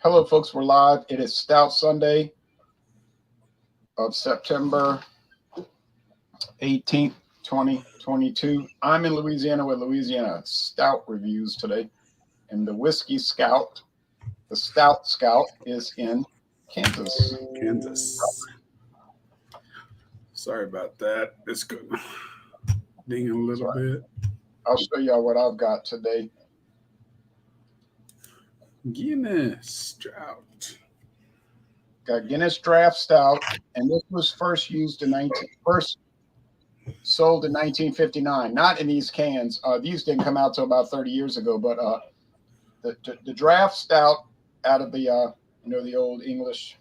Hello, folks. We're live. It is Stout Sunday of September 18th, 2022. I'm in Louisiana with Louisiana Stout reviews today. And the Whiskey Scout, the Stout Scout, is in Kansas. Sorry about that. It's good. Ding a little bit. I'll show y'all what I've got today. Guinness Stout. Got Guinness Draft Stout, and this was first sold in 1959. Not in these cans. These didn't come out till about 30 years ago. But the Draft Stout out of the the old English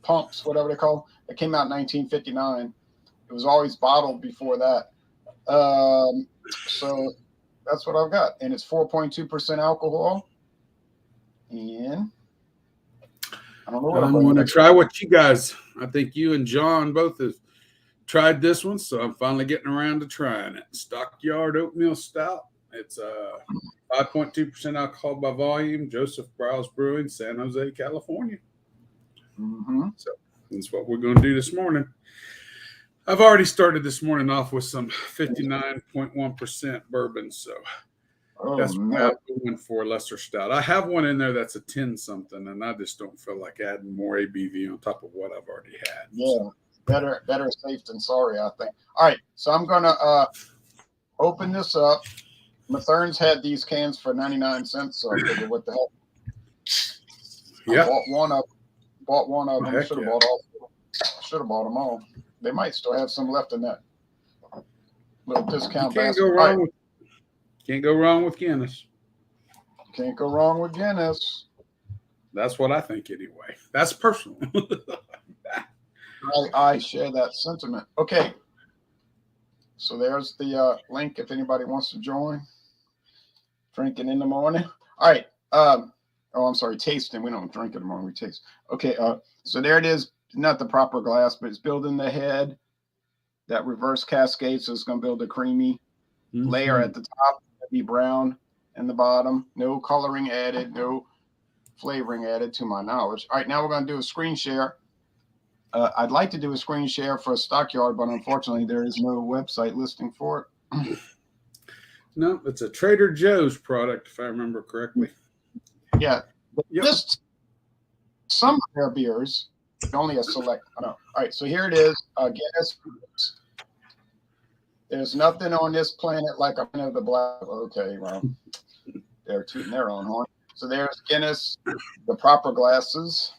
pumps, whatever they call it, came out in 1959. It was always bottled before that. So that's what I've got, and it's 4.2% alcohol. And I don't know what I want to try what you guys. I think you and John both have tried this one, so I'm finally getting around to trying it. Stockyard Oatmeal Stout. It's 5.2% alcohol by volume. Joseph Browse Brewing, San Jose, California. So that's what we're going to do this morning. I've already started this morning off with some 59.1% bourbon, so that's what I'm going for a lesser stout. I have one in there that's a 10 something, and I just don't feel like adding more ABV on top of what I've already had. Yeah, better safe than sorry, I think. All right, so I'm gonna open this up. Mathern's had these cans for 99 cents, so I figured, what the hell? Yeah, I bought one of them. Should have bought them all. They might still have some left in that little discount basket. Can't go wrong with Guinness. Can't go wrong with Guinness. That's what I think anyway. That's personal. I share that sentiment. Okay. So there's the link if anybody wants to join. Drinking in the morning. All right. I'm sorry, tasting. We don't drink in the morning, we taste. Okay, so there it is. Not the proper glass, but it's building the head. That reverse cascade, so it's going to build a creamy layer at the top. Be brown in the bottom. No coloring added, no flavoring added to my knowledge. All right, now we're going to do a screen share. I'd like to do a screen share for Stockyard, but unfortunately there is no website listing for it. No, it's a Trader Joe's product, if I remember correctly. Yeah, just some of their beers, only a select. All right, so here it is. Guinness. There's nothing on this planet like a man of the black. Okay, well, they're tooting their own horn. So there's Guinness, the proper glasses.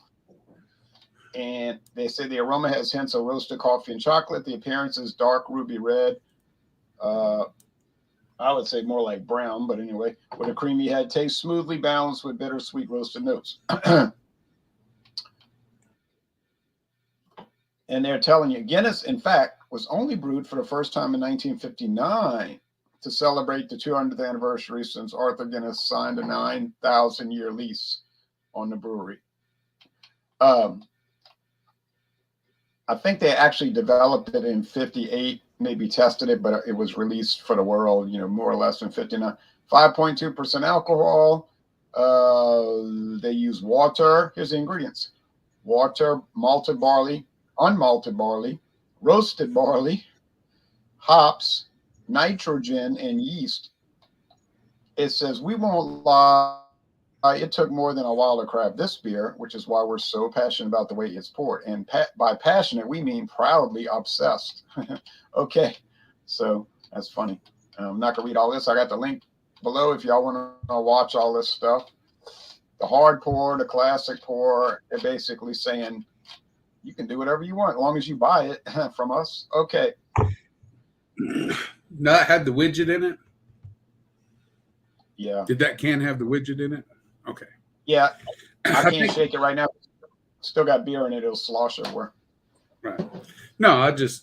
And they say the aroma has hints of roasted coffee and chocolate. The appearance is dark ruby red. I would say more like brown, but anyway, with a creamy head. Tastes smoothly balanced with bittersweet roasted notes. And they're telling you, Guinness, in fact, was only brewed for the first time in 1959 to celebrate the 200th anniversary since Arthur Guinness signed a 9,000-year lease on the brewery. I think they actually developed it in 58, maybe tested it, but it was released for the world, more or less in 59. 5.2% alcohol. They use water. Here's the ingredients. Water, malted barley, unmalted barley, roasted barley, hops, nitrogen, and yeast. It says, we won't lie, it took more than a while to craft this beer, which is why we're so passionate about the way it's poured. And by passionate, we mean proudly obsessed. Okay, so that's funny. I'm not going to read all this. I got the link below if y'all want to watch all this stuff. The hard pour, the classic pour, they're basically saying, you can do whatever you want as long as you buy it from us. Okay. That had the widget in it? Yeah. Did that can have the widget in it? Okay. Yeah. I can't shake it right now. Still got beer in it. It'll slosh everywhere. Right. No, as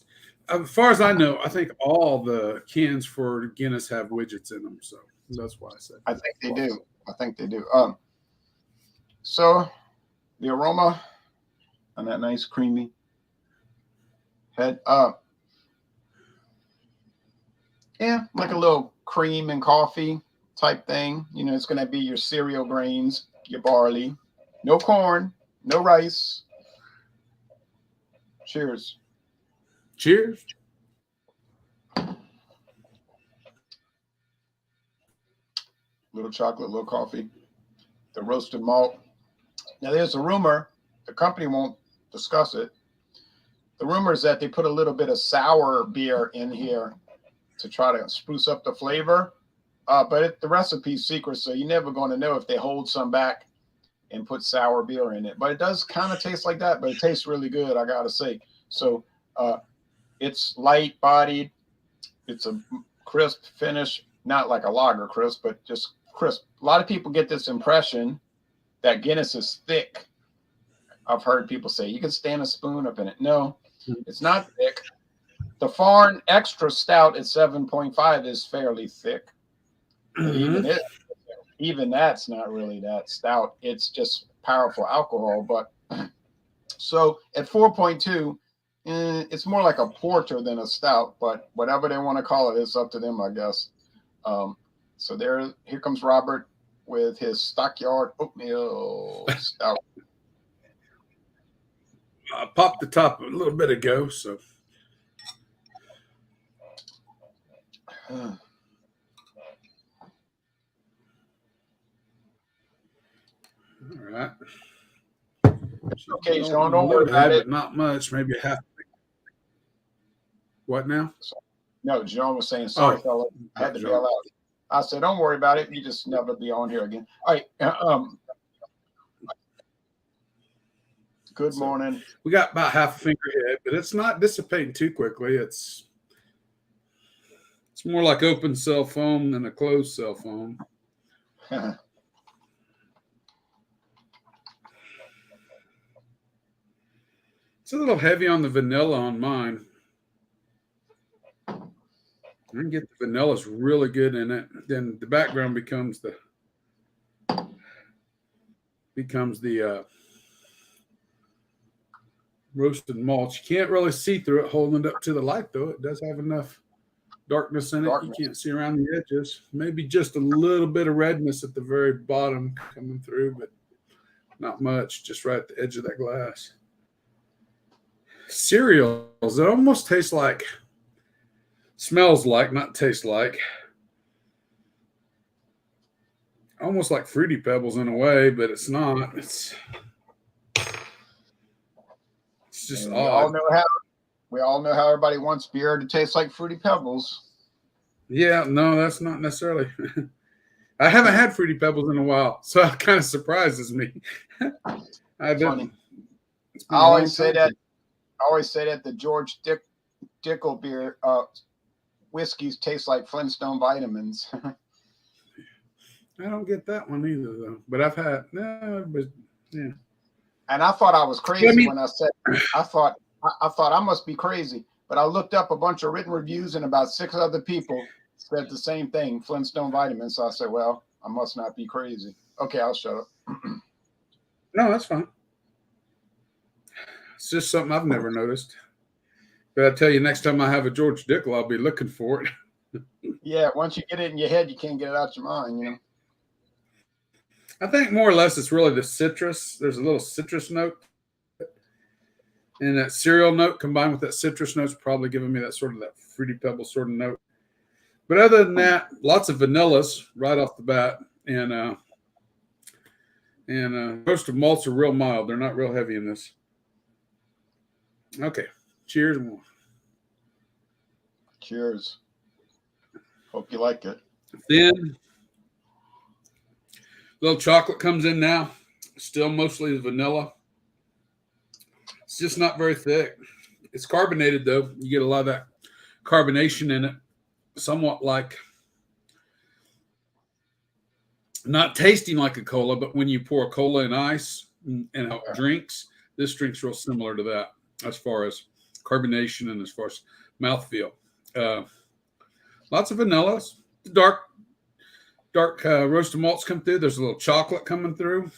far as I know, I think all the cans for Guinness have widgets in them. So that's why I said. I think they do. So the aroma on that nice creamy head. Yeah, like a little cream and coffee type thing. It's going to be your cereal grains, your barley, No corn, no rice. Cheers. Cheers. Little chocolate, little coffee. The roasted malt. Now, there's a rumor, the company won't discuss it. The rumor is that they put a little bit of sour beer in here to try to spruce up the flavor. But the recipe's secret, so you're never going to know if they hold some back and put sour beer in it. But it does kind of taste like that, but it tastes really good, I got to say. So it's light-bodied. It's a crisp finish, not like a lager crisp, but just crisp. A lot of people get this impression that Guinness is thick. I've heard people say, you can stand a spoon up in it. No, it's not thick. The Foreign Extra Stout at 7.5 is fairly thick. Mm-hmm. Even that's not really that stout. It's just powerful alcohol. But so at 4.2, it's more like a porter than a stout. But whatever they want to call it, it's up to them, I guess. So here comes Robert with his Stockyard Oatmeal Stout. I popped the top a little bit ago, so. All right. Okay, Sean, don't worry about it. Not much, maybe half. What now? No, John was saying, sorry, fella, I had to bail out. I said, don't worry about it. You just never be on here again. All right. Good morning. We got about half a finger ahead, but it's not dissipating too quickly. It's more like open cell foam than a closed cell foam. It's a little heavy on the vanilla on mine. I can get the vanilla's really good in it. Then the background becomes the roasted malt. You can't really see through it holding it up to the light, though. It does have enough darkness in it. You can't see around the edges. Maybe just a little bit of redness at the very bottom coming through, but not much. Just right at the edge of that glass. Cereals. It almost tastes like, smells like, not tastes like. Almost like Fruity Pebbles in a way, but it's not. It's just odd. We all know how everybody wants beer to taste like Fruity Pebbles. Yeah, no, that's not necessarily. I haven't had Fruity Pebbles in a while, so it kind of surprises me. Funny. I always say that the George Dickel beer whiskeys taste like Flintstone vitamins. I don't get that one either, though. But I've had yeah. And I thought I was crazy when I said I thought I must be crazy. But I looked up a bunch of written reviews and about 6 other people said the same thing, Flintstone vitamins. So I said, well, I must not be crazy. Okay, I'll shut up. No, that's fine. It's just something I've never noticed. But I tell you, next time I have a George Dickel, I'll be looking for it. Yeah, once you get it in your head, you can't get it out your mind, you know. I think more or less it's really the citrus. There's a little citrus note. And that cereal note combined with that citrus note is probably giving me that sort of that Fruity Pebble sort of note. But other than that, lots of vanillas right off the bat. And roasted malts are real mild. They're not real heavy in this. Okay. Cheers. Cheers. Hope you like it. Then little chocolate comes in now. Still mostly vanilla. It's just not very thick. It's carbonated, though. You get a lot of that carbonation in it. Somewhat like, not tasting like a cola, but when you pour a cola in ice and how it drinks, this drink's real similar to that as far as carbonation and as far as mouthfeel. Lots of vanillas. Dark roasted malts come through. There's a little chocolate coming through.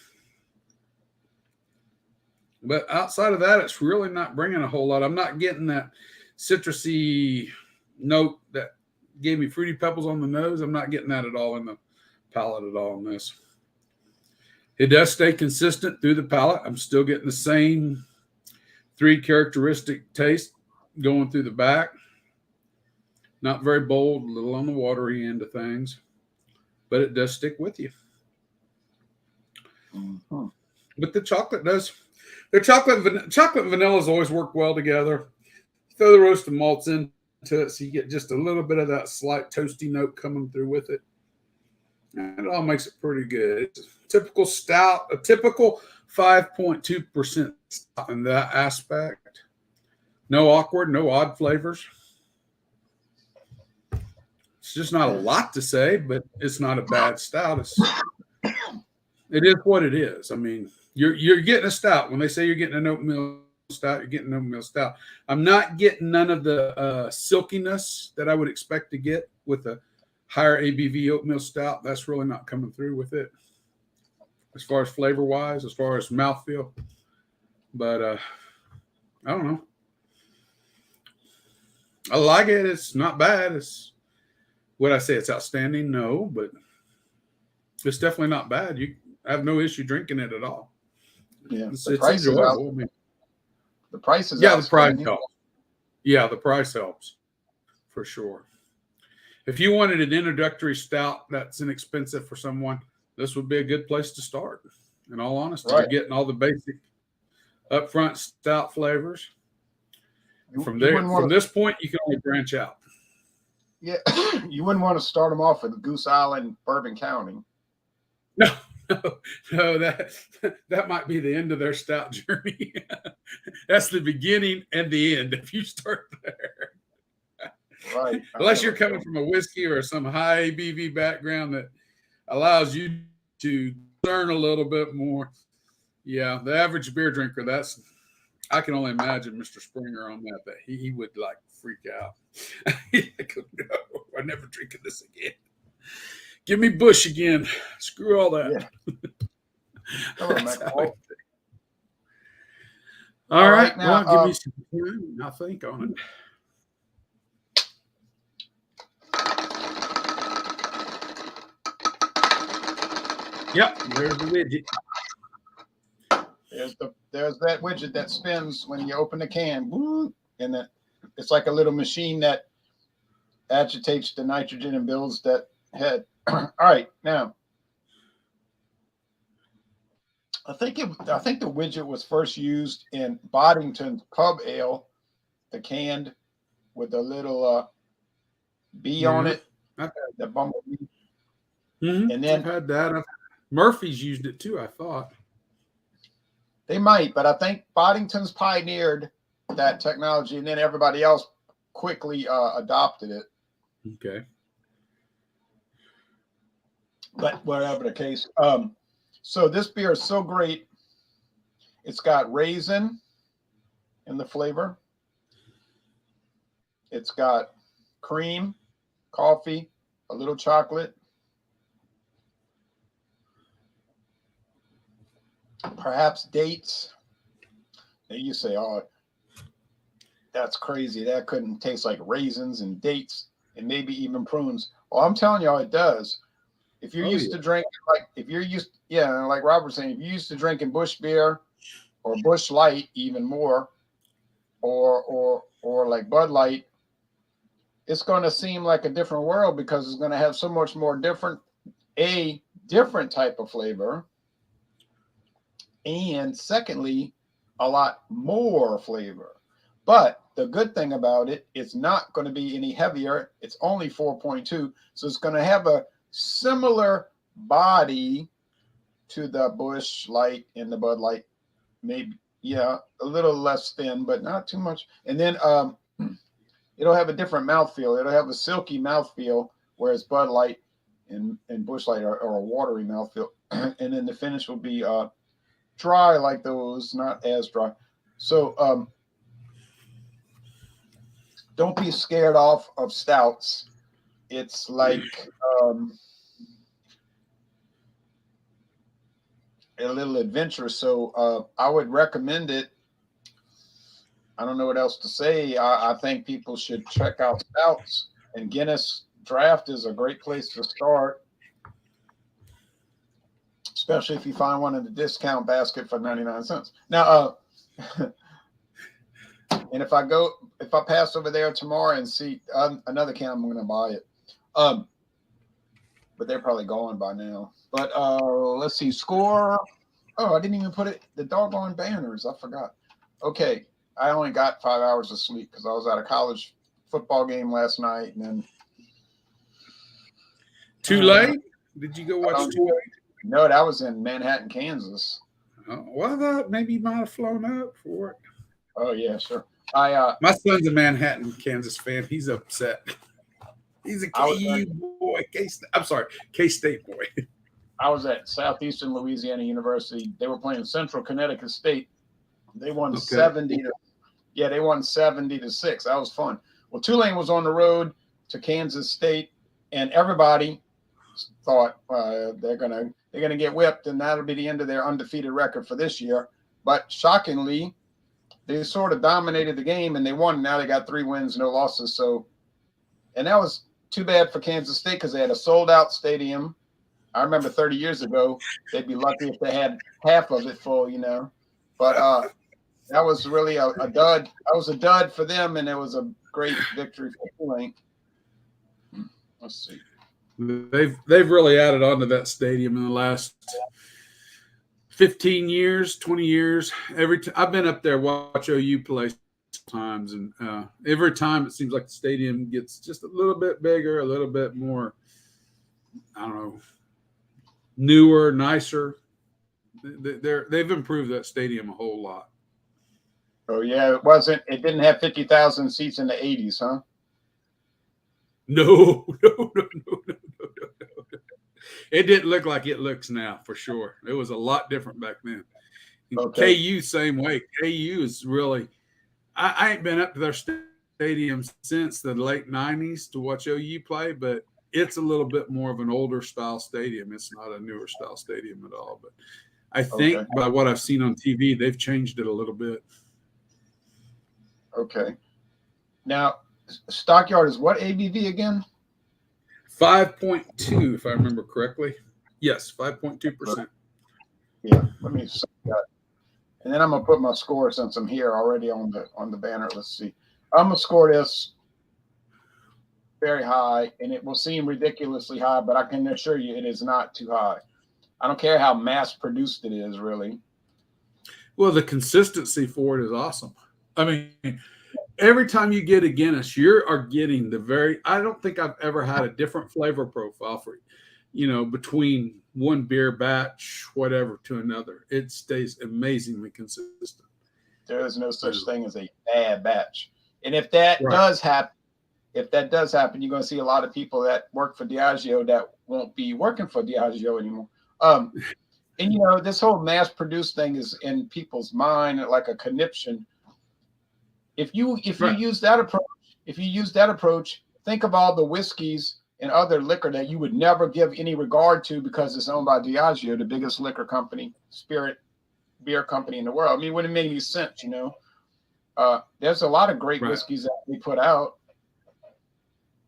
But outside of that, it's really not bringing a whole lot. I'm not getting that citrusy note that gave me Fruity Pebbles on the nose. I'm not getting that at all in the palate at all in this. It does stay consistent through the palate. I'm still getting the same 3 characteristic taste going through the back. Not very bold, a little on the watery end of things, but it does stick with you. Mm-hmm. But the chocolate does. The chocolate and vanillas always work well together. Throw the roasted malts into it so you get just a little bit of that slight toasty note coming through with it. And it all makes it pretty good. It's a typical stout, a typical 5.2% stout in that aspect. No awkward, no odd flavors. It's just not a lot to say, but it's not a bad stout. It is what it is. I mean, you're getting a stout. When they say you're getting an oatmeal stout, you're getting an oatmeal stout. I'm not getting none of the silkiness that I would expect to get with a higher ABV oatmeal stout. That's really not coming through with it as far as flavor wise, as far as mouthfeel. But I don't know. I like it. It's not bad. Would I say it's outstanding? No, but it's definitely not bad. I have no issue drinking it at all. Yeah, it's enjoyable. I mean, the price is the price helps. Yeah, the price helps for sure. If you wanted an introductory stout that's inexpensive for someone, this would be a good place to start. In all honesty, You're getting all the basic upfront stout flavors. From this point, you can only branch out. Yeah, you wouldn't want to start them off with Goose Island, Bourbon County. No, that might be the end of their stout journey. That's the beginning and the end if you start there. Right. Unless you're coming from a whiskey or some high ABV background that allows you to learn a little bit more. Yeah, the average beer drinker, I can only imagine Mr. Springer on that he would like freak out. No, I'm never drinking this again. Give me Bush again. Screw all that. Yeah. Come on, Mac. All right. Now, give me some time. I'll think on it. Yep, there's the widget. There's that widget that spins when you open the can. Woo, and it's like a little machine that agitates the nitrogen and builds that head. All right, now I think the widget was first used in Boddington's Pub Ale, the canned with a little bee on it, the bumblebee. Mm-hmm. And then I've had that. Murphy's used it too, I thought. They might, but I think Boddington's pioneered that technology, and then everybody else quickly adopted it. Okay. But whatever the case, so this beer is so great. It's got raisin in the flavor. It's got cream, coffee, a little chocolate, perhaps dates. And you say, oh, that's crazy. That couldn't taste like raisins and dates and maybe even prunes. Well, I'm telling y'all, it does. If you're used to drinking, like Robert was saying, if you're used to drinking Bush beer or Bush Light even more, or like Bud Light, it's going to seem like a different world because it's going to have so much more different type of flavor. And secondly, a lot more flavor. But the good thing about it, it's not going to be any heavier. It's only 4.2. So it's going to have a similar body to the Bush Light and the Bud Light. Maybe, a little less thin, but not too much. And then it'll have a different mouthfeel. It'll have a silky mouthfeel, whereas Bud Light and Bush Light are a watery mouthfeel. And then the finish will be dry like those, not as dry. So don't be scared off of stouts. It's like a little adventure. So I would recommend it. I don't know what else to say. I think people should check out stouts, and Guinness Draft is a great place to start. especially if you find one in the discount basket for 99 cents. Now, and if I pass over there tomorrow and see another can, I'm going to buy it. But they're probably gone by now. But let's see, score. Oh, I didn't even put it, the doggone banners. I forgot. Okay, I only got 5 hours of sleep because I was at a college football game last night. And then Too late? Did you go watch Too Late? No, that was in Manhattan, Kansas. Oh, well, I thought maybe you might have flown up for it. Oh, yeah, sure. My son's a Manhattan, Kansas fan. He's upset. He's a KU boy. K-State boy. I was at Southeastern Louisiana University. They were playing Central Connecticut State. They won 70 to 6. That was fun. Well, Tulane was on the road to Kansas State, and everybody thought they're gonna get whipped, and that'll be the end of their undefeated record for this year. But shockingly, they sort of dominated the game, and they won. Now they got 3 wins, no losses. So, and that was too bad for Kansas State because they had a sold-out stadium. I remember 30 years ago, they'd be lucky if they had half of it full, you know. But that was really a dud. That was a dud for them, and it was a great victory for Tulane. Let's see. They've really added on to that stadium in the last 15 years, 20 years. I've been up there watch OU play times, and every time it seems like the stadium gets just a little bit bigger, a little bit more, I don't know, newer, nicer. They've improved that stadium a whole lot. Oh yeah, it didn't have 50,000 seats in the 80s, huh? No. It didn't look like it looks now, for sure. It was a lot different back then. Okay. KU, same way. KU is really, I ain't been up to their stadium since the late 90s to watch OU play, but it's a little bit more of an older style stadium. It's not a newer style stadium at all. But I think by what I've seen on TV, they've changed it a little bit. Okay. Now, Stockyard is what ABV again? 5.2, if I remember correctly. Yes, 5.2%. Yeah, let me see that. And then I'm gonna put my score since I'm here already on the banner. Let's see. I'm gonna score this very high, and it will seem ridiculously high, but I can assure you it is not too high. I don't care how mass produced it is, really. Well, the consistency for it is awesome. I mean, every time you get a Guinness, you are getting I don't think I've ever had a different flavor profile for, between one beer batch, whatever, to another. It stays amazingly consistent. There is no such thing as a bad batch. And if that does happen, you're going to see a lot of people that work for Diageo that won't be working for Diageo anymore. And this whole mass produced thing is in people's mind like a conniption. If you use that approach, think of all the whiskeys and other liquor that you would never give any regard to because it's owned by Diageo, the biggest liquor company, spirit beer company in the world. I mean, it wouldn't make any sense, There's a lot of great whiskeys that we put out,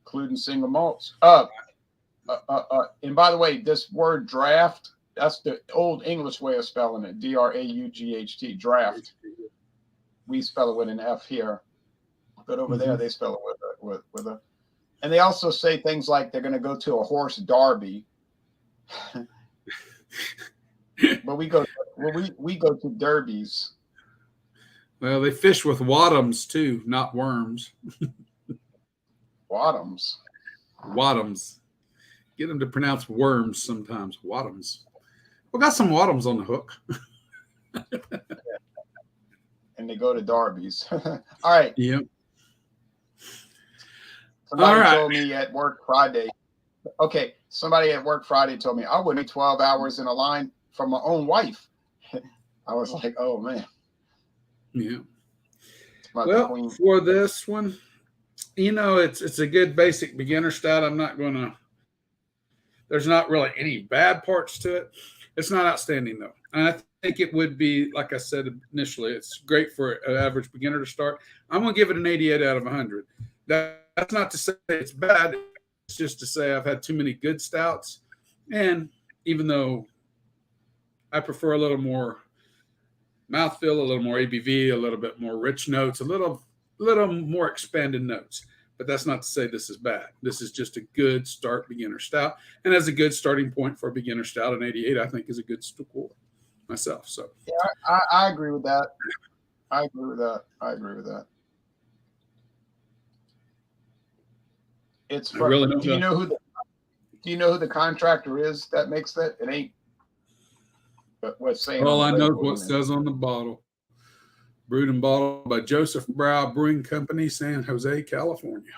including single malts. And by the way, this word draft, that's the old English way of spelling it, D-R-A-U-G-H-T, draft. We spell it with an F here, but over there they spell it with a. And they also say things like they're going to go to a horse derby. But we go to derbies. Well, they fish with wadums too, not worms. Wadums. Get them to pronounce worms sometimes. Wadums. We got some wadums on the hook. And they go to derbies. All right. Yep. Somebody told me at work Friday. Okay, somebody at work Friday told me I would need 12 hours in a line for my own wife. I was like, oh man. Yeah. Well, for this one, it's a good basic beginner stout. There's not really any bad parts to it. It's not outstanding though. And I think it would be, like I said initially, it's great for an average beginner to start. I'm going to give it an 88 out of 100. That's not to say it's bad. It's just to say I've had too many good stouts. And even though I prefer a little more mouthfeel, a little more ABV, a little bit more rich notes, a little more expanded notes. But that's not to say this is bad. This is just a good start beginner stout. And as a good starting point for a beginner stout, an 88, I think is a good score myself. So yeah, I agree with that. I agree with that. It's for, really do you know who the contractor is that makes that? It ain't what's saying. All I know is label, what says on the bottle. Brewed and bottled by Joseph Brow Brewing Company, San Jose, California.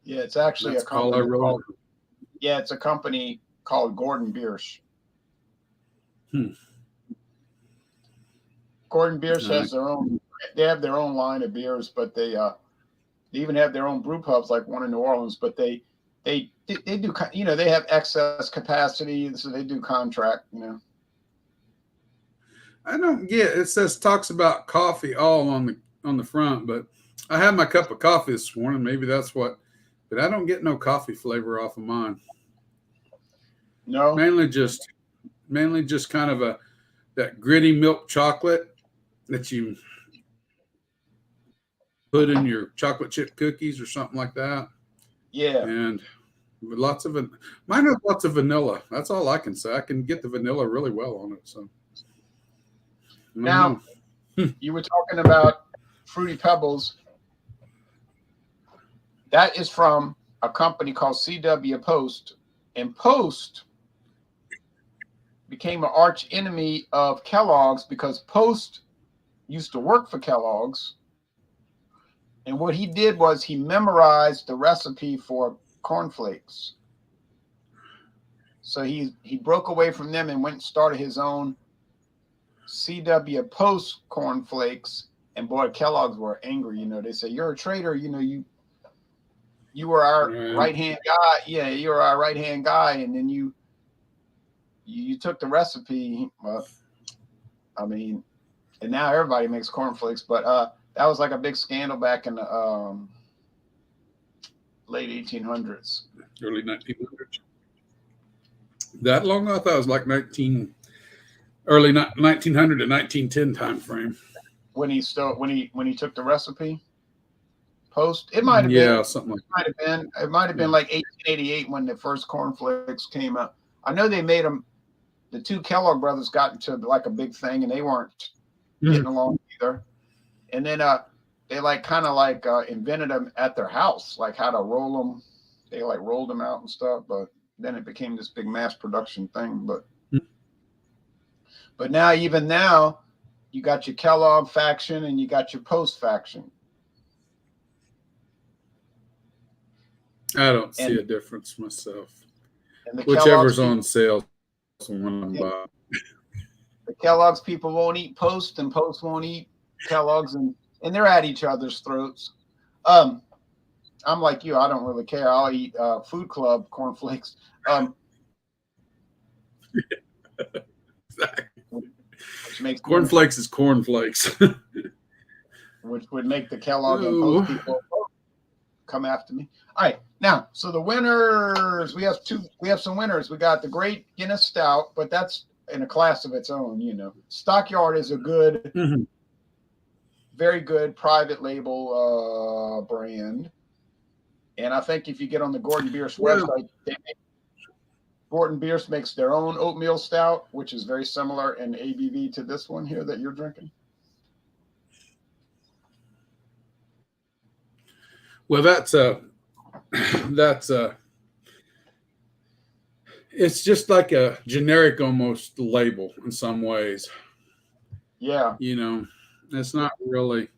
Yeah, it's actually That's a company. all I really know. Yeah, it's a company called Gordon Biersch. Gordon Biersch has their own. They have their own line of beers, but they even have their own brew pubs, like one in New Orleans. But they do, they have excess capacity, so they do contract. I don't get it. Says talks about coffee all on the front, but I had my cup of coffee this morning. Maybe that's what, but I don't get no coffee flavor off of mine. No, mainly just kind of that gritty milk chocolate that you put in your chocolate chip cookies or something like that. Yeah, and with mine has lots of vanilla. That's all I can say. I can get the vanilla really well on it. So now you were talking about Fruity Pebbles. That is from a company called CW Post, and Post became an arch enemy of Kellogg's because Post used to work for Kellogg's, and what he did was he memorized the recipe for cornflakes. So he broke away from them and went and started his own CW Post cornflakes. And boy, Kellogg's were angry. They said, "You're a traitor. You were our right hand guy. Yeah, you were our right hand guy, and then you took the recipe." Well, I mean, and now everybody makes cornflakes. But that was like a big scandal back in the late 1800s, early 1900s. That long? I thought it was like early 1900 to 1910 time frame. When he took the recipe. Post. It might have been something like that. It might have been like 1888 when the first cornflakes came out. I know they made them. The two Kellogg brothers got into like a big thing, and they weren't getting along either. And then they invented them at their house, like how to roll them. They rolled them out and stuff, but then it became this big mass production thing. But now, even now, you got your Kellogg faction and you got your Post faction. I don't see a difference myself. And the whichever's on sale, one I'm buying. The Kellogg's people won't eat Post, and Post won't eat Kellogg's, and they're at each other's throats. I'm like you. I don't really care. I'll eat Food Club cornflakes. Exactly. Which makes cornflakes is cornflakes. Which would make the Kellogg and Post people come after me. All right, now, so the winners, we have some winners. We got the Great Guinness Stout, but that's in a class of its own. Stockyard is a good, very good private label brand. And I think if you get on the Gordon Biersch website, Gordon Biersch makes their own oatmeal stout, which is very similar in ABV to this one here that you're drinking. Well, it's just like a generic almost label in some ways. Yeah. It's not really,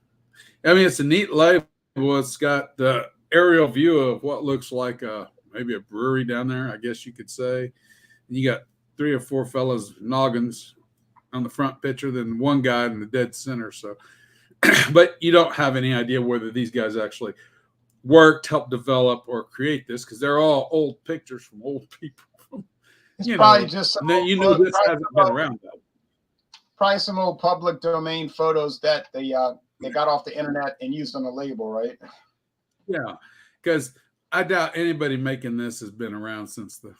it's a neat label. It's got the aerial view of what looks like maybe a brewery down there, I guess you could say. And you got 3 or 4 fellas noggins on the front picture, then one guy in the dead center. So, but you don't have any idea whether these guys actually worked, helped develop, or create this, because they're all old pictures from old people. It's probably just this hasn't been around though. Probably some old public domain photos that they got off the internet and used on a label, right? Yeah, because I doubt anybody making this has been around since the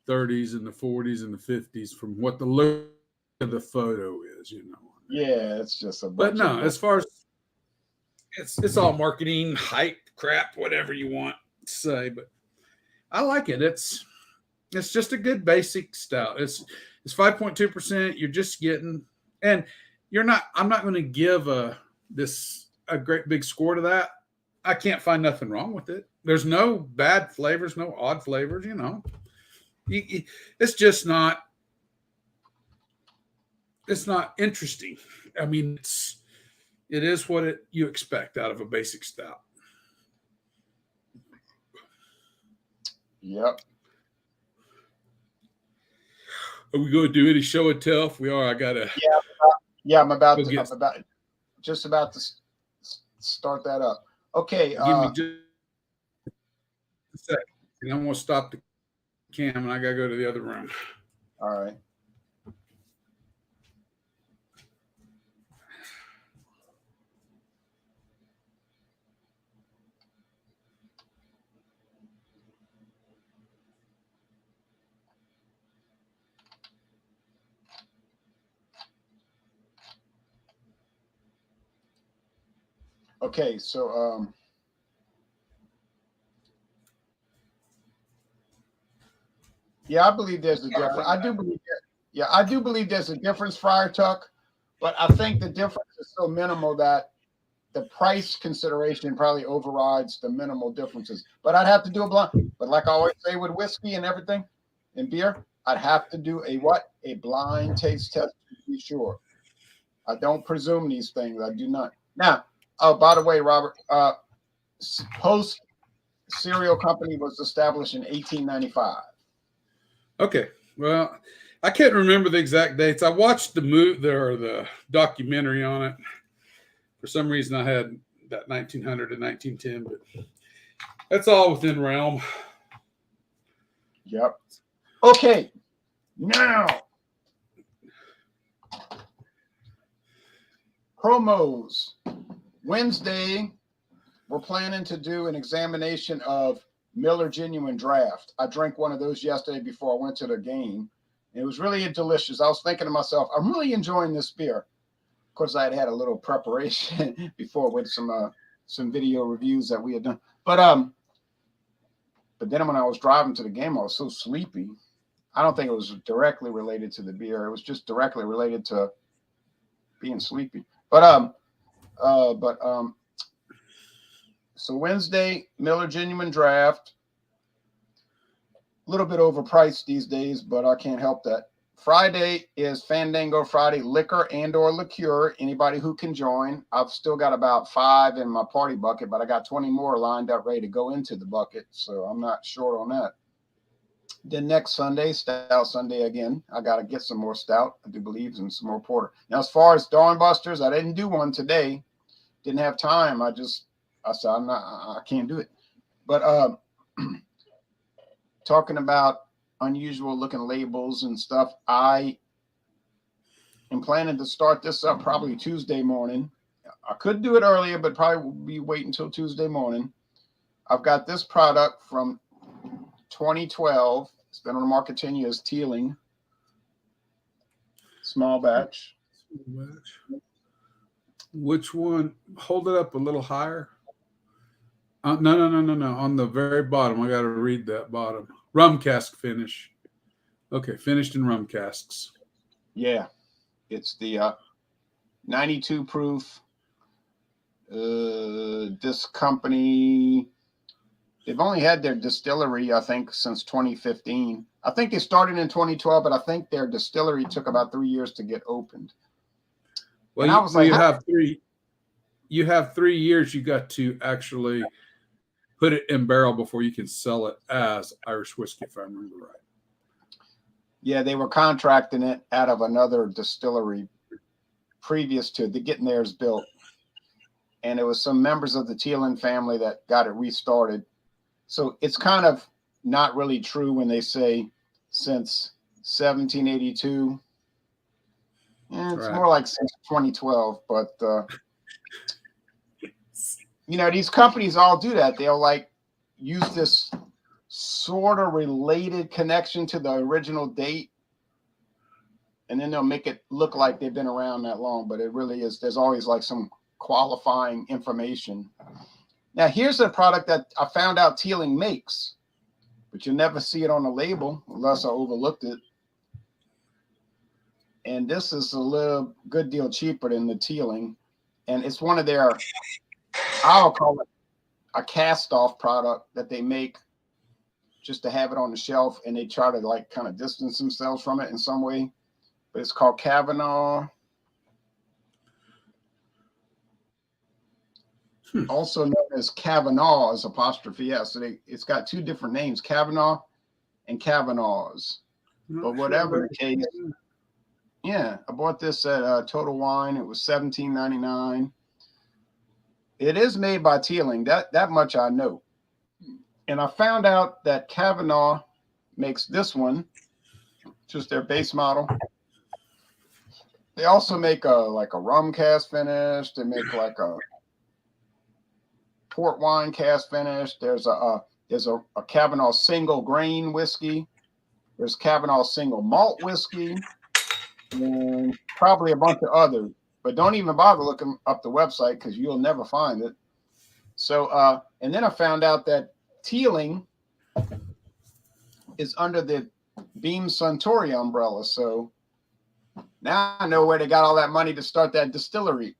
30s and the 40s and the 50s from what the look of the photo is, you know. Yeah, it's just a But bunch no, of as far as it's all marketing, hype, crap, whatever you want to say. But I like it. It's just a good basic stout. It's 5.2%. You're just getting, and you're not. I'm not going to give a great big score to that. I can't find nothing wrong with it. There's no bad flavors, no odd flavors. You know, it's just not. It's not interesting. I mean, it is what you expect out of a basic stout. Yep. Are we going to do any show and tell? If we are, I gotta. Yeah. I'm about to start that up. Okay. Give me just a second. And I'm going to stop the cam, and I gotta go to the other room. All right. Okay, so yeah, I believe there's a difference. I do believe there's a difference, Friar Tuck, but I think the difference is so minimal that the price consideration probably overrides the minimal differences. But I'd have to do a blind. But like I always say with whiskey and everything, and beer, I'd have to do a blind taste test to be sure. I don't presume these things. I do not. Now, oh, by the way, Robert, Post Cereal Company was established in 1895. Okay. Well, I can't remember the exact dates. I watched the documentary on it. For some reason, I had that 1900 and 1910, but that's all within realm. Yep. Okay. Now, promos. Wednesday, we're planning to do an examination of Miller Genuine Draft. I drank one of those yesterday before I went to the game. It was really delicious. I was thinking to myself, I'm really enjoying this beer. Of course, I had a little preparation before with some video reviews that we had done. But then when I was driving to the game, I was so sleepy. I don't think it was directly related to the beer. It was just directly related to being sleepy. So Wednesday, Miller Genuine Draft. A little bit overpriced these days, but I can't help that. Friday is Fandango Friday, liquor and or liqueur. Anybody who can join. I've still got about 5 in my party bucket, but I got 20 more lined up ready to go into the bucket, so I'm not short on that. Then next Sunday, Stout Sunday again. I got to get some more Stout, I do believe, and some more porter. Now, as far as Dawn Busters, I didn't do one today. Didn't have time. I said, I can't do it. But talking about unusual looking labels and stuff, I am planning to start this up probably Tuesday morning. I could do it earlier, but probably will be waiting until Tuesday morning. I've got this product from 2012. It's been on the market 10 years. Teeling. Small batch. Which one? Hold it up a little higher. No. On the very bottom. I got to read that bottom. Rum cask finish. Okay, finished in rum casks. Yeah. It's the 92 proof. This company, they've only had their distillery, I think, since 2015. I think they started in 2012, but I think their distillery took about 3 years to get opened. Well, you have 3 years you got to actually put it in barrel before you can sell it as Irish whiskey, if I remember right. Yeah, they were contracting it out of another distillery previous to getting theirs built. And it was some members of the Teelan family that got it restarted. So it's kind of not really true when they say since 1782. It's right. More like since 2012. But, these companies all do that. They'll like use this sort of related connection to the original date. And then they'll make it look like they've been around that long, but it really is. There's always like some qualifying information. Now, here's a product that I found out Teeling makes, but you'll never see it on the label unless I overlooked it. And this is a little good deal cheaper than the Teeling. And it's one of their, I'll call it a cast-off product that they make just to have it on the shelf, and they try to like kind of distance themselves from it in some way. But it's called Kavanaugh. Also known as Kavanaugh as apostrophe S. So it's got two different names, Kavanaugh and Kavanaugh's. But whatever the case, yeah, I bought this at Total Wine. It was $17.99. It is made by Teeling. That much I know. And I found out that Kavanaugh makes this one, just their base model. They also make a rum cast finish. They make like a port wine cast finish. There's a Kavanaugh single grain whiskey. There's Kavanaugh single malt whiskey, and probably a bunch of others. But don't even bother looking up the website because you'll never find it. So, and then I found out that Teeling is under the Beam Suntory umbrella. So now I know where they got all that money to start that distillery.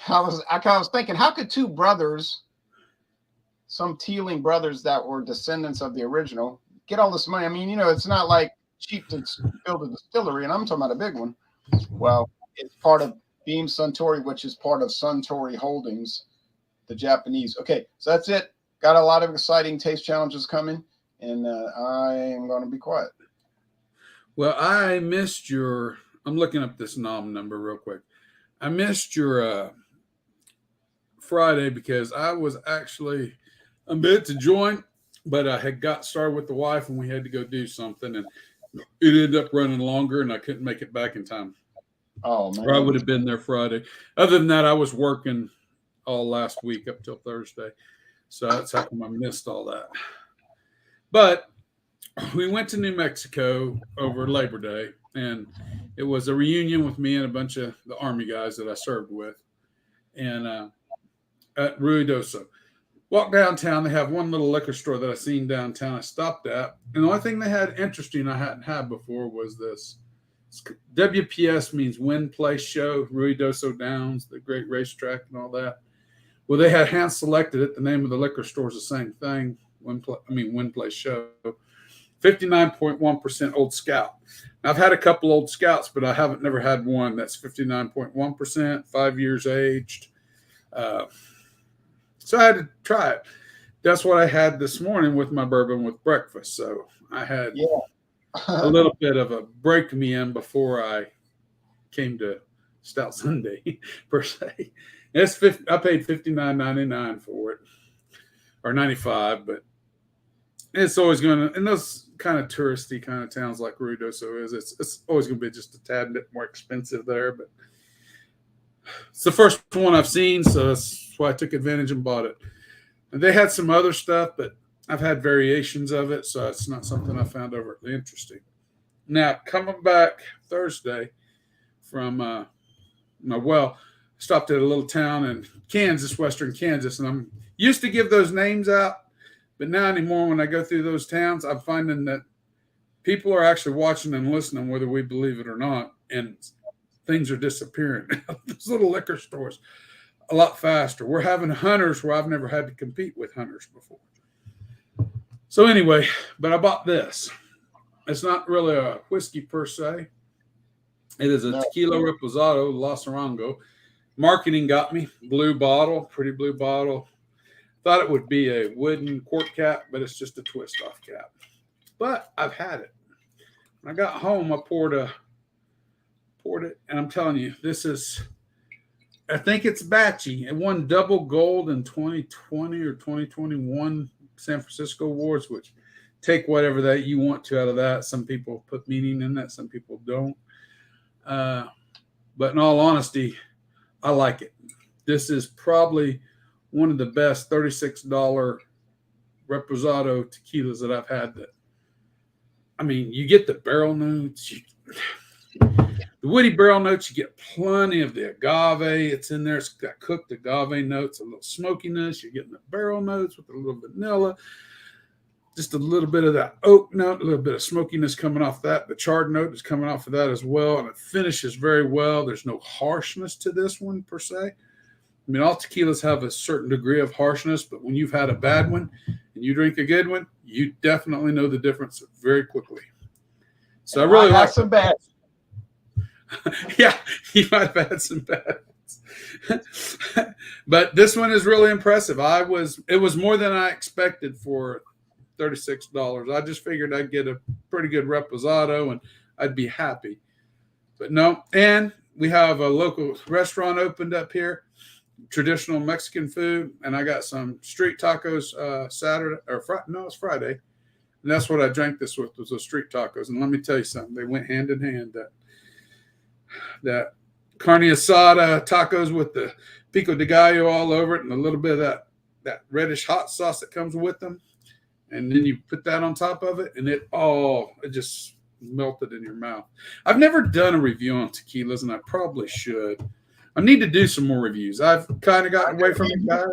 I was thinking, how could two brothers, some Teeling brothers that were descendants of the original, get all this money? I mean, it's not like cheap to build a distillery, and I'm talking about a big one. Well, it's part of Beam Suntory, which is part of Suntory Holdings, the Japanese. Okay, so that's it. Got a lot of exciting taste challenges coming, and I am going to be quiet. Well, I missed your. I'm looking up this nom number real quick. I missed your Friday because I was actually a bit to join, but I had got started with the wife and we had to go do something, and it ended up running longer, and I couldn't make it back in time. Oh man! Or I would have been there Friday. Other than that, I was working all last week up till Thursday, so that's how come I missed all that. But we went to New Mexico over Labor Day, and it was a reunion with me and a bunch of the Army guys that I served with, and at Ruidoso. Walked downtown. They have one little liquor store that I seen downtown. I stopped at, and the only thing they had interesting I hadn't had before was this. WPS means Win Place Show, Ruidoso Downs, the great racetrack and all that. Well, they had hand selected it. The name of the liquor store is the same thing. Win Place Show. 59.1% Old Scout. Now, I've had a couple Old Scouts, but I haven't never had one that's 59.1%, 5 years aged. So I had to try it. That's what I had this morning with my bourbon with breakfast. So I had a little bit of a break me in before I came to Stout Sunday, per se. I paid $59.99 for it, or $95, but it's always going to, in those kind of touristy kind of towns like Ruidoso is, it's always going to be just a tad bit more expensive there, but it's the first one I've seen, so that's why I took advantage and bought it. And they had some other stuff, but I've had variations of it, so it's not something I found overtly interesting. Now, coming back Thursday from stopped at a little town in Kansas, western Kansas, and I'm used to give those names out, but now anymore when I go through those towns, I'm finding that people are actually watching and listening, whether we believe it or not, and things are disappearing. Those little liquor stores a lot faster. We're having hunters where I've never had to compete with hunters before. So anyway, but I bought this. It's not really a whiskey per se. It is a tequila reposado Los Arango. Marketing got me. Blue bottle, pretty blue bottle. Thought it would be a wooden quart cap, but it's just a twist off cap. But I've had it. When I got home, I poured it, and I'm telling you, this is, I think it's batchy. It won double gold in 2020 or 2021 San Francisco Awards, which take whatever that you want to out of that. Some people put meaning in that, some people don't. But in all honesty, I like it. This is probably one of the best $36 reposado tequilas that I've had. That, I mean, you get the barrel notes, the woody barrel notes. You get plenty of the agave. It's in there. It's got cooked agave notes, a little smokiness. You're getting the barrel notes with a little vanilla, just a little bit of that oak note, a little bit of smokiness coming off that. The charred note is coming off of that as well, and it finishes very well. There's no harshness to this one per se. I mean, all tequilas have a certain degree of harshness, but when you've had a bad one and you drink a good one, you definitely know the difference very quickly. So I really like some bad. Yeah, you might have had some bad ones. But this one is really impressive. It was more than I expected for $36. I just figured I'd get a pretty good reposado and I'd be happy. But no, and we have a local restaurant opened up here, traditional Mexican food, and I got some street tacos Saturday or Friday. No, it's Friday. And that's what I drank this with, was those street tacos. And let me tell you something, they went hand in hand. That carne asada tacos with the pico de gallo all over it and a little bit of that reddish hot sauce that comes with them. And then you put that on top of it, and it just melted in your mouth. I've never done a review on tequilas, and I probably should. I need to do some more reviews. I've kind of gotten away from it, guys.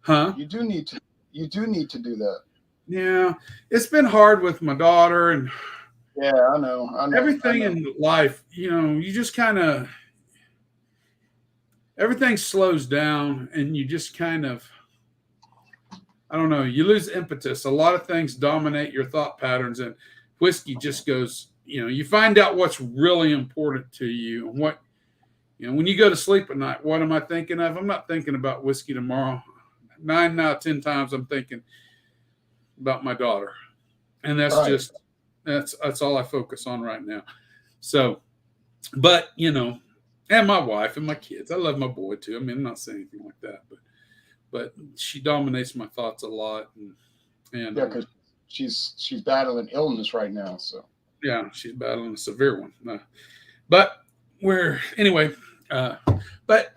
Huh? You do need to do that. Yeah, it's been hard with my daughter and I know. Everything in life, you just kind of, everything slows down and you just kind of, I don't know, you lose impetus. A lot of things dominate your thought patterns, and whiskey just goes, you find out what's really important to you and what, when you go to sleep at night, what am I thinking of? I'm not thinking about whiskey tomorrow. 9 out of 10 times I'm thinking about my daughter. And that's right. That's all I focus on right now. So, but, and my wife and my kids, I love my boy too. I mean, I'm not saying anything like that, but she dominates my thoughts a lot. And yeah, because she's battling illness right now. So yeah, she's battling a severe one. But but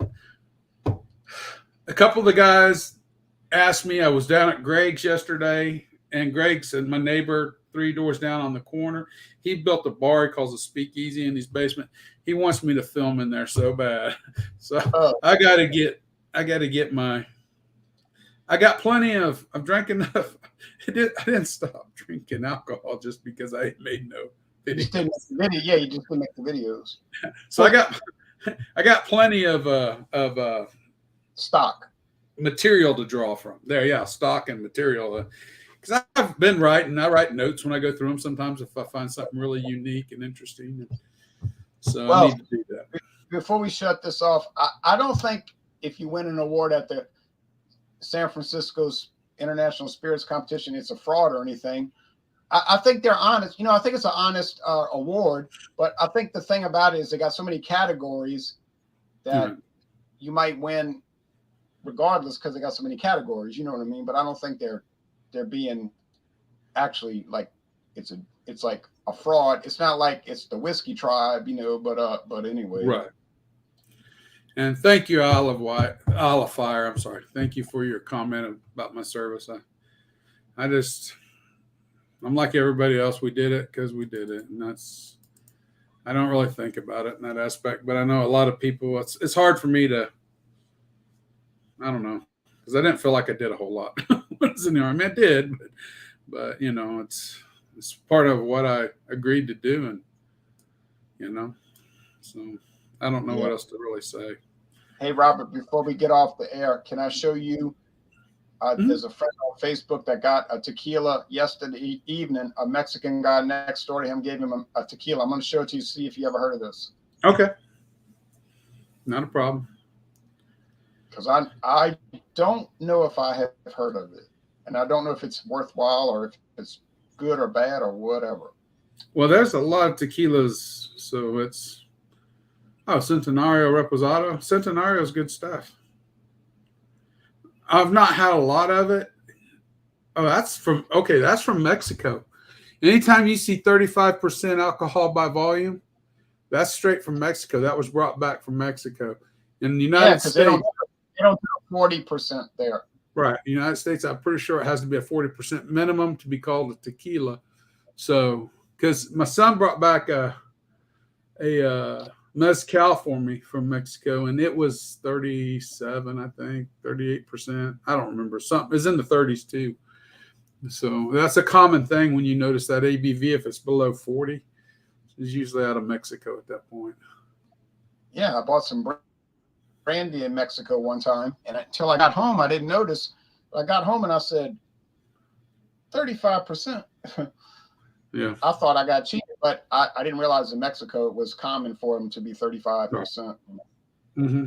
a couple of the guys asked me, I was down at Greg's yesterday, and Greg said, my neighbor 3 doors down on the corner, he built a bar he calls a speakeasy in his basement. He wants me to film in there so bad. So I got plenty of, I've drank enough. I didn't stop drinking alcohol just because I made no video. You just didn't make the videos. So I got plenty of stock material to draw from there. Yeah, stock and material. Because I've been writing. I write notes when I go through them sometimes if I find something really unique and interesting. So I need to do that. Before we shut this off, I don't think if you win an award at the San Francisco's International Spirits Competition, it's a fraud or anything. I think they're honest. I think it's an honest award. But I think the thing about it is they got so many categories that you might win regardless because they got so many categories. You know what I mean? But I don't think they're being actually like it's like a fraud. It's not like it's the whiskey tribe, but anyway. Right. And thank you, Olive Fire. I'm sorry. Thank you for your comment about my service. I'm like everybody else. We did it because we did it. And I don't really think about it in that aspect, but I know a lot of people, it's hard for me to, I don't know, because I didn't feel like I did a whole lot. I mean, I did, but it's part of what I agreed to do, and so I don't know what else to really say. Hey, Robert, before we get off the air, can I show you? There's a friend on Facebook that got a tequila yesterday evening. A Mexican guy next door to him gave him a tequila. I'm going to show it to you, see if you ever heard of this. Okay, not a problem. Because I don't know if I have heard of it. And I don't know if it's worthwhile or if it's good or bad or whatever. Well, there's a lot of tequilas. So it's, Centenario Reposado. Centenario is good stuff. I've not had a lot of it. Oh, that's from Mexico. Anytime you see 35% alcohol by volume, that's straight from Mexico. That was brought back from Mexico. In the United States. They don't do 40% there. Right. The United States, I'm pretty sure it has to be a 40% minimum to be called a tequila. So, because my son brought back a mezcal for me from Mexico, and it was 37, I think, 38%. I don't remember. Something is in the 30s too. So that's a common thing when you notice that ABV, if it's below 40, is usually out of Mexico at that point. Yeah, I bought some brandy in Mexico one time, and until I got home, I didn't notice. I got home and I said 35%. Yeah, I thought I got cheated, but I didn't realize in Mexico it was common for them to be 35%. Mm-hmm.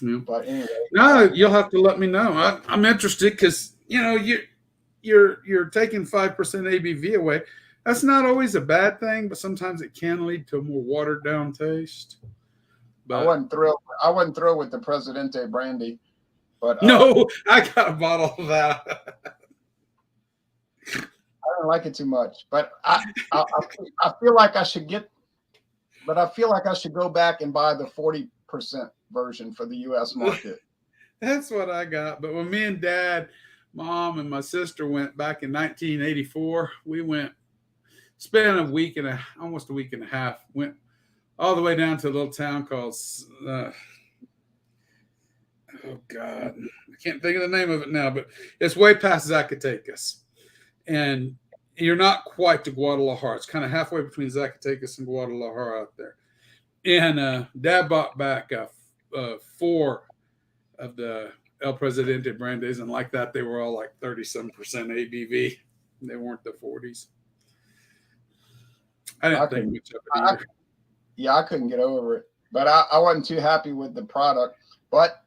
Yeah. But anyway, no, you'll have to let me know. I'm interested because you're taking 5% ABV away. That's not always a bad thing, but sometimes it can lead to a more watered down taste. But I wasn't thrilled with the Presidente brandy, but no, I got a bottle of that. I don't like it too much. But I feel like I should go back and buy the 40% version for the U.S. market. That's what I got. But when me and Dad, Mom, and my sister went back in 1984, we spent almost a week and a half, went all the way down to a little town called, oh God, I can't think of the name of it now, but it's way past Zacatecas. And you're not quite to Guadalajara. It's kind of halfway between Zacatecas and Guadalajara out there. And Dad bought back 4 of the El Presidente brandies, and like that, they were all like 37% ABV. They weren't the 40s. I didn't think much of it either. I couldn't get over it, but I wasn't too happy with the product. But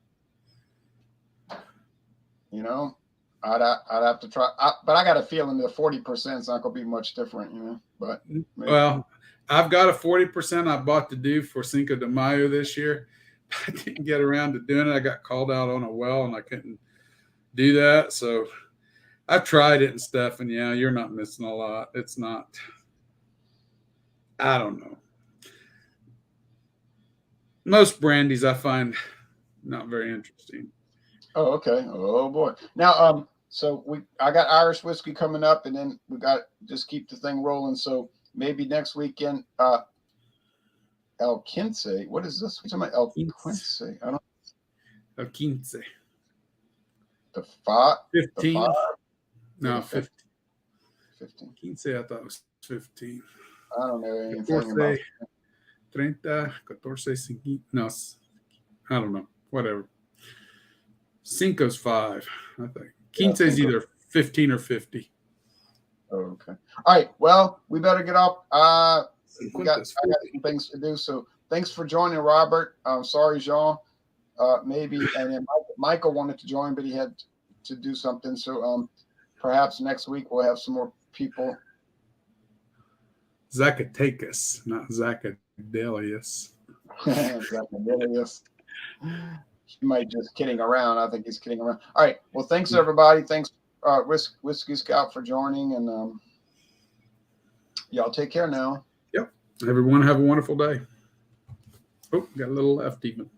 I'd have to try. But I got a feeling the 40% is not going to be much different, But maybe. Well, I've got a 40% I bought to do for Cinco de Mayo this year. I didn't get around to doing it. I got called out on a well, and I couldn't do that. So I tried it and stuff, and yeah, you're not missing a lot. It's not. I don't know. Most brandies I find not very interesting. Oh, okay. Oh boy. Now, I got Irish whiskey coming up, and then we got just keep the thing rolling. So maybe next weekend, El Quince. What is this? What's about El Quince? I don't. El Quince. The 5. 15. The 5? No, 15. 15. Quince, I thought it was 15. I don't know anything about it. 30, 14, 15. No, I don't know. Whatever. Cinco's 5, I think. Quince is either 15 or 50. Oh, okay. All right. Well, we better get up. I got some things to do. So thanks for joining, Robert. Sorry, Jean. Maybe, and then Michael wanted to join, but he had to do something. So perhaps next week we'll have some more people. Zacatecas, not Zacadelius. Zacadelius. He might just kidding around. I think he's kidding around. All right. Well, thanks everybody. Thanks, Whiskey Scout, for joining, and y'all take care now. Yep. Everyone have a wonderful day. Oh, got a little left even.